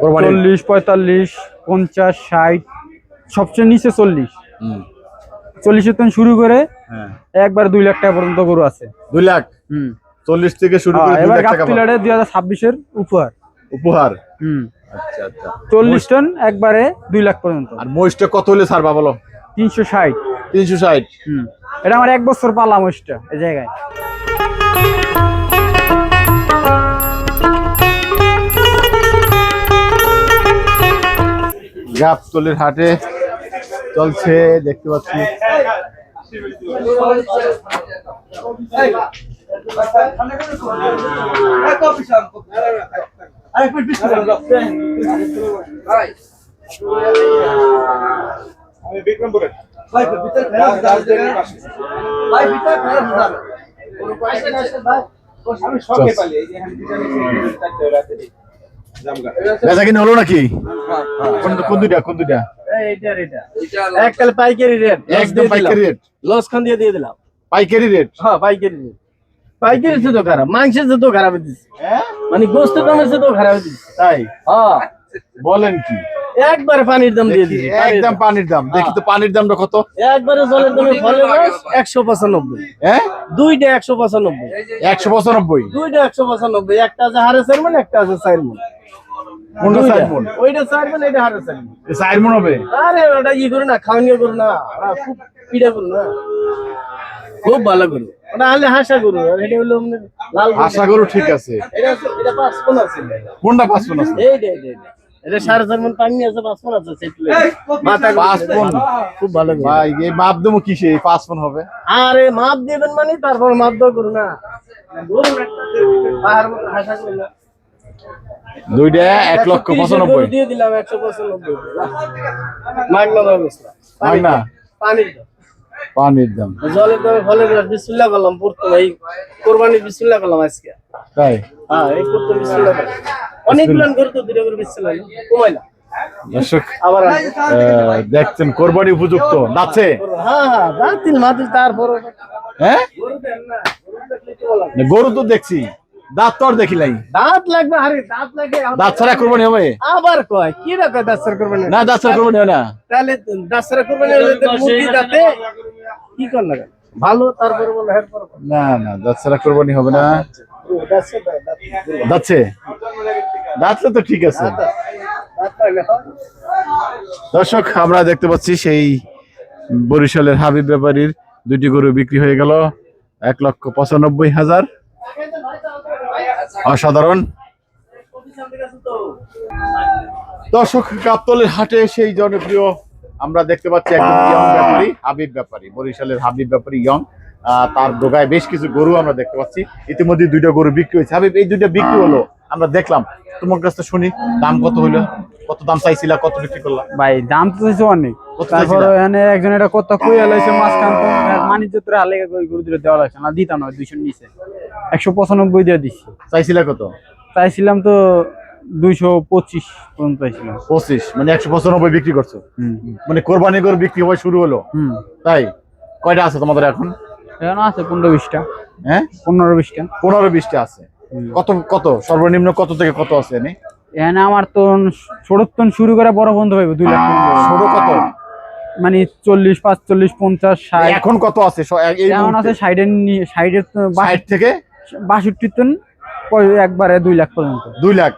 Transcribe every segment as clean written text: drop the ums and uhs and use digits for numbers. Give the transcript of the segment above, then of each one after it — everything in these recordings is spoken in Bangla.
40, 45, 50, 60, সবচেয়ে নিচে 40। 40 থেকে শুরু করে একবার 2 লাখ টাকা পর্যন্ত গরু আছে। 2 লাখ? 40 থেকে শুরু করে 2 লাখ টাকা। এবার 2026 এর উপহার। আচ্ছা আচ্ছা। 40 টন একবারে 2 লাখ পর্যন্ত। আর মহিষটা কত হলে ছাড়বা বলো? 360। 360? এটা আমার 1 বছর পালা মহিষটা এই জায়গায়। গাবতলীর হাটে চলছে, দেখতে পাচ্ছি। বেচা কিনে হলো নাকি? কোন দুইটা? একটা পাইকারি রেট, একদম পাইকারি রেট। লস খান দিয়ে দিলাম। পাইকারি রেট? হ্যাঁ পাইকারি রেট। পাইকারি তো খারাপ, মাংসের তো খারাপ দিচ্ছে, মানে গোস্তের দামের তো খারাপ দিচ্ছে। তাই? হ্যাঁ বলেন কি? একবারে পানির দাম দিয়ে দিচ্ছি। একদম পানির দাম। দেখি তো পানির দামটা কত? একবারে জলের দামে ফলের রস 195। হ্যাঁ, দুইটা 195। 195? দুইটা 195। একটা আছে হারে সাইমন, একটা আছে সাইমন। কোনটা সাইমন? ওইটা সাইমন, এটা হারে সাইমন। সাইমন হবে? আরে ওটা ই করু না, খাওয়ানিয়া করু না, খুব পিড়া করু না, খুব ভালো করু। ওটা হলে হাসা করু, আর এটা হলো লাল হাসা গরু। ঠিক আছে। এটা 5 কোন আছে। কোনটা 5 কোন আছে? এইটা এটা 4.5 মণ পানি আছে, 5 কোন আছে সেটলে মাথা 5 কোন। খুব ভালো করু ভাই এই মাপ দেবো কিসে? 5 কোন হবে? আরে মাপ দিবেন মানে তারপর মাপ দাও করু না, গরু একটা পাহাড় মতো হাসা করু না। দুইটা 1,95,000 দিয়ে দিলাম। 195 মাগনা ব্যবস্থা। মাগনা? পানির দাম। জলের দামে ফলের রস বিসমিল্লাহ করলাম পড়তো ভাই, কোরবানি বিসমিল্লাহ করলাম আজকে। তাই? হ্যাঁ এই করতে বিসমিল্লাহ করলাম। অনেক প্ল্যান করতে দিলে করে বিসমিল্লাহ কমাইলা। দর্শক আবার দেখছেন কোরবানি উপযুক্ত যাচ্ছে। হ্যাঁ দাঁতিল মাতিল তারপর। হ্যাঁ গরু তো দেখছি, দাঁত তো আর দেখি নাই। দাঁত লাগবে, আরে দাঁত লাগে। দাঁত ছাড়া কোরবানি হবে? আবার কয় কি রাখা দাঁত ছাড়া কোরবানি? না দাঁত ছাড়া কোরবানি হয় না। তাহলে দাঁত ছাড়া কোরবানি হলে তো মুরগি দাঁতে কি কর লাগা ভালো, তারপরে বলে এরপর না দাঁত ছাড়া কোরবানি হবে না। যাচ্ছে দাঁতলে তো ঠিক আছে। দর্শক আমরা দেখতে পাচ্ছি সেই বরিশালের হাবিব ব্যাপারীর দুইটি গরু বিক্রি হয়ে গেল 1,95,000। অসাধারণ। দর্শক গাবতলীর হাটে সেই জনপ্রিয় আমরা দেখতে পাচ্ছি একজন ইয়ং ব্যাপারী, হাবিব ব্যাপারী, বরিশালের হাবিব ব্যাপারী ইয়ং। তার দোকায় বেশ কিছু গরু আমরা দেখতে পাচ্ছি। ইতিমধ্যে 2টা গরু বিক্রি হয়েছে। হাবিব এই 2টা বিক্রি হলো, আমরা দেখলাম, তোমার কাছ থেকে শুনি দাম কত হইলো? কত দাম চাইছিলা, কত বিক্রি করলা? ভাই দাম তো চাইছে অনেক, তারপর এখানে একজন এটা কত কইয়া লাইছে মাঝখান তো মানিজ্যতরা আলেগা কই গরু দিলে দেওয়া লাগছে না, দিতাম না। 200 নিচে 195 দিয়ে দিছি। চাইছিলা কত? চাইছিলাম তো 225 পর্যন্ত চাইছিলাম। 25 মানে 195 বিক্রি করছো? মানে কোরবানি গরু বিক্রি হওয়া শুরু হলো? তাই? কয়টা আছে তোমাদের এখন? এখন আছে 15-20টা। হ্যাঁ 15-20টা। 15-20টা আছে। কত সর্বনিম্ন কত থেকে কত আছে এনে? এখানে আমার তো ছোট টন শুরু করে বড় বন্ধ হইবে 2 লাখ। ছোট কত? মানে 40, 45, 50, 60। এখন কত আছে? এখন আছে 60 থেকে 62 টন একবারে 2 লাখ পর্যন্ত। 2 লাখ।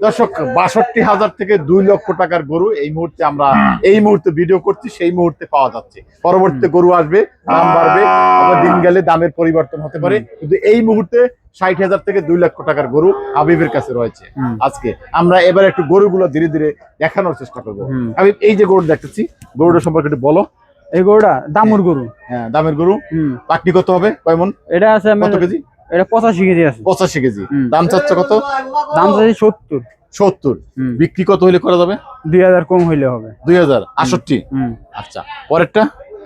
দর্শক 62,000 থেকে 2 লক্ষ টাকার গরু এই মুহূর্তে আমরা ভিডিও করছি, সেই মুহূর্তে পাওয়া যাচ্ছে। পরবর্তীতে গরু আসবে, দাম বাড়বে, আবার দিন গেলে দামের পরিবর্তন হতে পারে, কিন্তু এই মুহূর্তে 60,000 থেকে 2 লক্ষ টাকার গরু হাবিবের কাছে রয়েছে। আজকে আমরা এবার একটু গরুগুলো ধীরে ধীরে দেখানোর চেষ্টা করবো। হাবিব এই যে গরু দেখতেছি, গরুটা সম্পর্কে একটু বলো। এই গরুটা দামুর গরু। হ্যাঁ দামের গরু। পাকনি কত হবে, কয় মণ? এটা আছে কত কেজি? এটা 85 কেজি আছে। 85 কেজি। দাম চাচ্ছ কত? দাম চাচ্ছি 70। বিক্রি কত হইলে করা যাবে? 2000 কম হইলে হবে। 2068। আচ্ছা পরেরটা?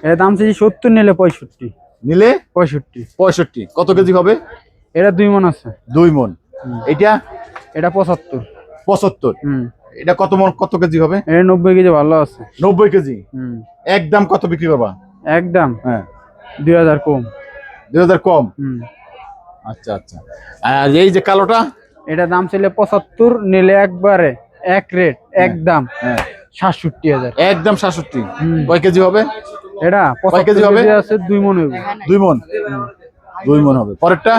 এর দাম চাচ্ছি 70, নিলে 65। নিলে 65। কত কেজি হবে? এটা 2 মণ আছে। 2 মণ। এটা 75। এটা কত মণ, কত কেজি হবে? এটা 90 কেজি ভালো আছে। 90 কেজি। একদম কত বিক্রি করবা? একদম হ্যাঁ 2000 কম। 2000 কম। আচ্ছা। আর এই যে কালোটা? এটা দাম ছিল 75, নিলে একবারে এক রেট একদম হ্যাঁ ৬৭,০০০। একদম ৬৭। কয় কেজি হবে এটা কয় কেজি ৭৫ হবে? কেজি আছে, 2 মণ হবে। 2 মণ। 2 মণ হবে। পরেরটা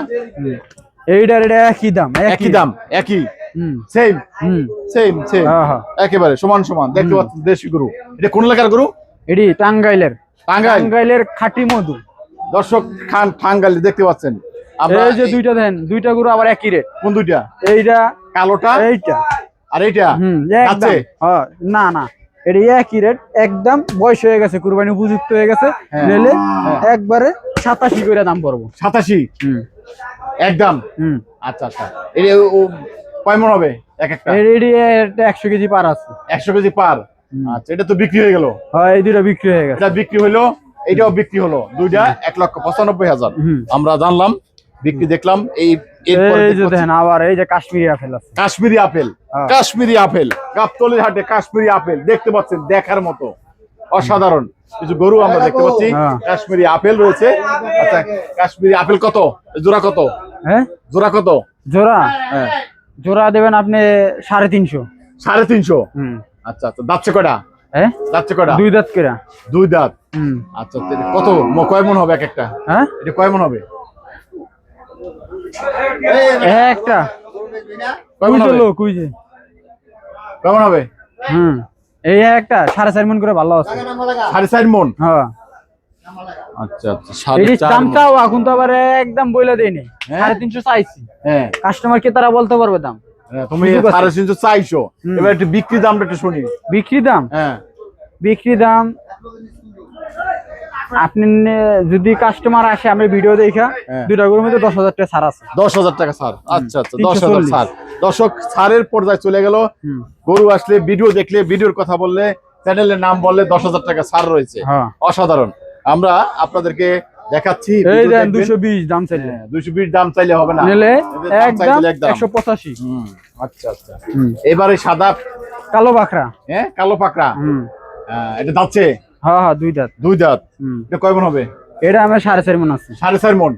এইটার এটা একই দাম, একই দাম, একই হুম সেম হুম সেম সেম হ্যাঁ হ্যাঁ। একেবারে সমান সমান। দেখতে পাচ্ছেন দেশি গরু। এটা কোন এলাকার গরু? এটি টাঙ্গাইলের, টাঙ্গাইল। টাঙ্গাইলের খাঁটি মধু। দর্শক খান টাঙ্গাইলে দেখতে পাচ্ছেন। আমরা এই যে দুইটা দেন, দুইটা গরু আবার একই রেট। কোন দুইটা? এইটা কালোটা এইটা আর এইটা একদম। আছে? হ্যাঁ না না, এটা একই রেট একদম। বয়স হয়ে গেছে, কুরবানি উপযুক্ত হয়ে গেছে, নিলে একবারে 87 করে দাম পড়বো। 87 একদম। আচ্ছা আচ্ছা। এই কয় মণ হবে এক একটা? এটি 100 কেজি পার আছে। 100 কেজি পার। আচ্ছা এটা তো বিক্রি হয়ে গেল। হ্যাঁ এই দুইটা বিক্রি হয়ে গেছে। এটা বিক্রি হলো, এটাও বিক্রি হলো, দুইটা 1,95,000 আমরা জানলাম, বিক্রি দেখলাম। এরপরে এই যে দেখেন আবার এই যে কাশ্মীরি আপেল আছে। কাশ্মীরি আপেল, কাশ্মীরি আপেল গাবতলীর হাটে কাশ্মীরি আপেল দেখতে পাচ্ছেন, দেখার মতো অসাধারণ কিছু গরু আমরা দেখতে পাচ্ছি। কাশ্মীরি আপেল রয়েছে। আচ্ছা কাশ্মীরি আপেল কত জোড়া? কত হ্যাঁ জোড়া? কত জোড়া? হ্যাঁ জোড়া দেবেন আপনি 350। 350? আচ্ছা আচ্ছা। দাঁতছে কয়টা? হ্যাঁ দাঁতছে কয়টা? 2 দাঁত করে। 2 দাঁত। আচ্ছা কত কয় মণ হবে এক একটা? হ্যাঁ এটা কয় মণ হবে একটা? কয় মণ হবে? লোক ওই যে কেমন হবে? এই একটা 4.5 মণ করে ভালো আছে। 4.5 মণ? হ্যাঁ। আচ্ছা আচ্ছা। এর দামটাও এখন তো আবার একদম বইলা দেয়নি। 350 চাইছি। হ্যাঁ কাস্টমার কে তারা বলতে পারবে দাম। তুমি 350 চাইছো, এবার একটু বিক্রি দামটা একটু শুনি। বিক্রি দাম? হ্যাঁ বিক্রি দাম আপনি যদি কাস্টমার আসে, আমি ভিডিও দেখা দুইটা গরুর মধ্যে 10,000 টাকা ছাড় আছে। 10,000 টাকা ছাড়? আচ্ছা আচ্ছা 10,000 ছাড়। দর্শক ছাড়ের পর্যায়ে চলে গেল। গরু আসলে ভিডিও দেখলে, ভিডিওর কথা বললে, চ্যানেলের নাম বললে 10,000 টাকা ছাড় রয়েছে। অসাধারণ। আমরা আপনাদেরকে দেখাচ্ছি। এই দেন 220 দাম চাইলে। 220 দাম চাইলে হবে না, নিলে একদম 185। আচ্ছা আচ্ছা। এবারে সাদা কালো পাকড়া। হ্যাঁ কালো পাকড়া। এটা দাঁতছে? হ্যাঁ হ্যাঁ 2 দাঁত। 2 দাঁত। এটা কয় মণ হবে? এটা আমার 4.5 মণ আছে। 4.5 মণ।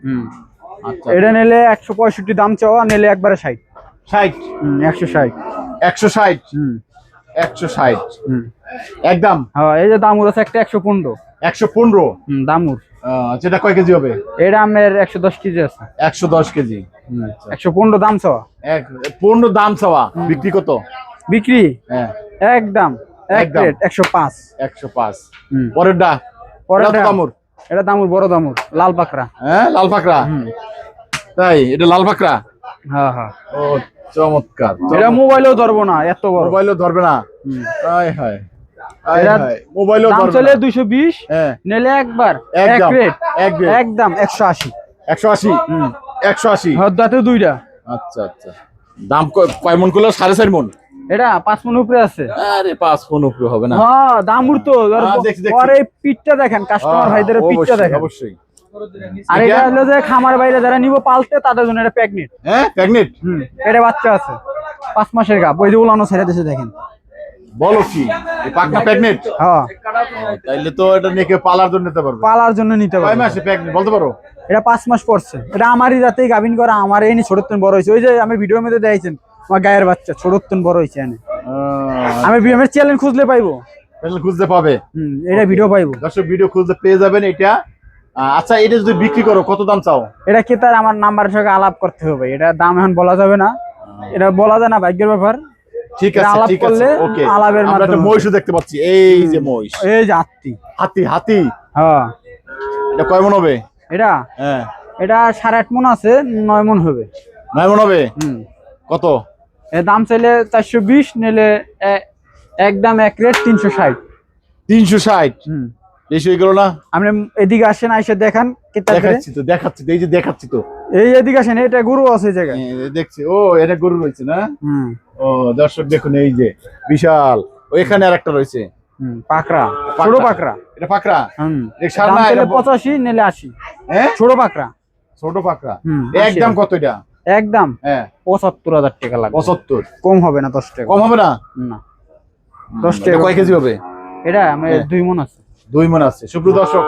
আচ্ছা। এটা নিলে 165 দাম চাওয়া, নিলে একবারে 60। 60? 160। 160? 160 একদম। হ্যাঁ এই যে দামুর আছে একটা 115। 115? দামুর। যেটা কয় কেজি হবে? এটা আমার 110 কেজি আছে। 110 কেজি। 115 দাম চাওয়া। 15 দাম চাওয়া। বিক্রি কত? বিক্রি হ্যাঁ একদম এক রেট 105। 105। পরেরটা? পরেরটা দামুর? এটা দামুর, বড় দামুর, লাল পাকড়া। হ্যাঁ লাল পাকড়া। তাই এটা লাল পাকড়া? হ্যাঁ হ্যাঁ। ও চমৎকার। এটা মোবাইলেও ধরবো না, এত বড়। মোবাইলেও ধরবে না? হায় হায়। মোবাইলেও দাম ধরবে চলে না। 220, নিলে একবার এক রেট একদম 180। 180? 180 হদ্দাতে দুইটা। আচ্ছা আচ্ছা। দাম কয় মণ করলো? 4.5 মণ? এটা 5 মণ উপরে আছে। আরে 5 মণ উপরে হবে না। হ্যাঁ দামুর তো। পরে পিঠটা দেখেন, কাস্টমার ভাইদের পিঠটা দেখেন। অবশ্যই। আর এটা হলো যে খামার বাইরে যারা নিব পালতে, তাদের জন্য এটা প্রেগনেন্ট। হ্যাঁ প্রেগনেন্ট? এটা বাচ্চা আছে 5 মাসের গাব। ওই যে উলানো ছেড়ে দিয়েছে দেখেন। বলো কি এই পাকনা প্রেগনেন্ট? হ্যাঁ। তাইলে তো এটা নিয়ে কেউ পালার জন্য নিতে পারবে। পালার জন্য নিতে পারবে। কয় মাসে প্রেগনেন্ট বলতে পারো? এটা 5 মাস পড়ছে। এটা আমারই রাতেই গাবিন করা, আমার এনে ছোট বড় হয়েছে। ওই যে আমি ভিডিওর মধ্যে দেখাইছেন, আমার গায়ের বাচ্চা ছোট বড় হয়েছে এনে। আমি ভিডিওর চ্যানেল খুঁজলে পাইবো। চ্যানেল খুঁজতে পাবে? এটা ভিডিও পাইবো। দর্শক ভিডিও খুঁজতে পেয়ে যাবেন এটা। আচ্ছা এটা যদি বিক্রি করো কত দাম চাও? এটা ক্রেতার আমার নাম্বারের সঙ্গে আলাপ করতে হবে। এটা দাম এখন বলা যাবে না, এটা বলা যায় না, ভাগ্যের ব্যাপার। ঠিক আছে ঠিক আছে ওকে। আলাপের আমরা একটা মহিষও দেখতে পাচ্ছি। এই যে মহিষ, এই যে হাতি। হাতি হাতি। হ্যাঁ। এটা কয় মণ হবে? এটা হ্যাঁ এটা 8.5 মণ আছে, 9 মণ হবে। 9 মণ হবে? কত? এর দাম চাইলে 420, নিলে একদম এক রেট 360। 360? বেশি হয়ে গেল না? আপনি এদিকে আসেন, আইসা দেখান। দেখাচ্ছি তো দেখাচ্ছি তো, এই যে দেখাচ্ছি তো। এই এদিকে আসেন, এটা গরু আছে এই জায়গায়। দেখছি। ও এটা গরু রয়েছে না? ও দর্শক দেখুন এই যে বিশাল। ওইখানে আর একটা রয়েছে পাকড়া, ছোট পাকড়া। এটা পাকড়া? দাম চাইলে 85, নিলে 80। হ্যাঁ ছোট পাকড়া। ছোট পাকড়া একদম কত এটা? একদম হ্যাঁ 75,000 টাকা লাগবে। 75? কম হবে না 10 টাকা। কম হবে না? না 10 টাকা। কয় কেজি হবে এটা? আমার 2 মণ আছে। 2 মণ আছে। সুপ্রিয় দর্শক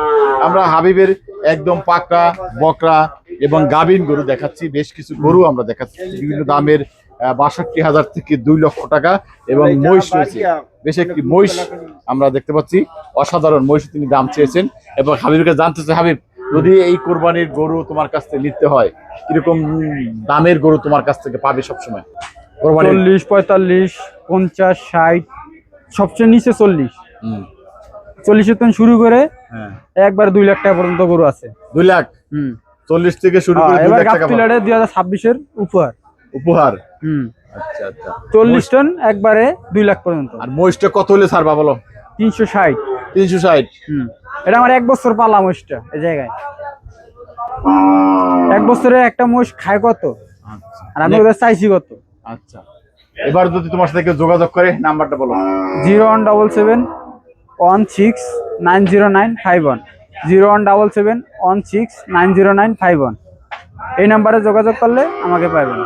আমরা হাবিবের একদম পাকড়া, বকরা এবং গাভীন গরু দেখাচ্ছি। বেশ কিছু গরু আমরা দেখাচ্ছি বিভিন্ন দামের 62,000 থেকে 2 লক্ষ টাকা। এবং মহিষ রয়েছে, বেশ একটি মহিষ আমরা দেখতে পাচ্ছি, অসাধারণ মহিষ তিনি দাম চেয়েছেন। এবং হাবিবকে জানতে চাই, হাবিব যদি এই কোরবানির গরু তোমার কাছ থেকে নিতে হয়, কিরকম দামের গরু তোমার কাছ থেকে পাবে সবসময়? কোরবানির 40, 45, 50, 60, সবচেয়ে নিচে 40। 40 থেকে শুরু করে হ্যাঁ একবার 2 লাখ টাকা পর্যন্ত গরু আছে। 2 লাখ, হুম 40 থেকে শুরু করে 2 এবার লাখ টাকা গাবতলিতে 2026 এর উপহার। উপহার। হুম আচ্ছা আচ্ছা। 40 টন একবারে 2 লাখ পর্যন্ত। আর মহিষটা কত হলে ছাড়বা বলো? 360। 360। এটা আমার 1 বছর পালা মহিষটা এই জায়গায়। 1 বছরে একটা মহিষ খায় কত, আচ্ছা আর আমি ওদের চাইছি কত। আচ্ছা, এবার যদি তোমার সাথে কেউ যোগাযোগ করে, নাম্বারটা বলো। 0177 169091, 0177 169091। এই নাম্বারে যোগাযোগ করলে আমাকে পাবেন।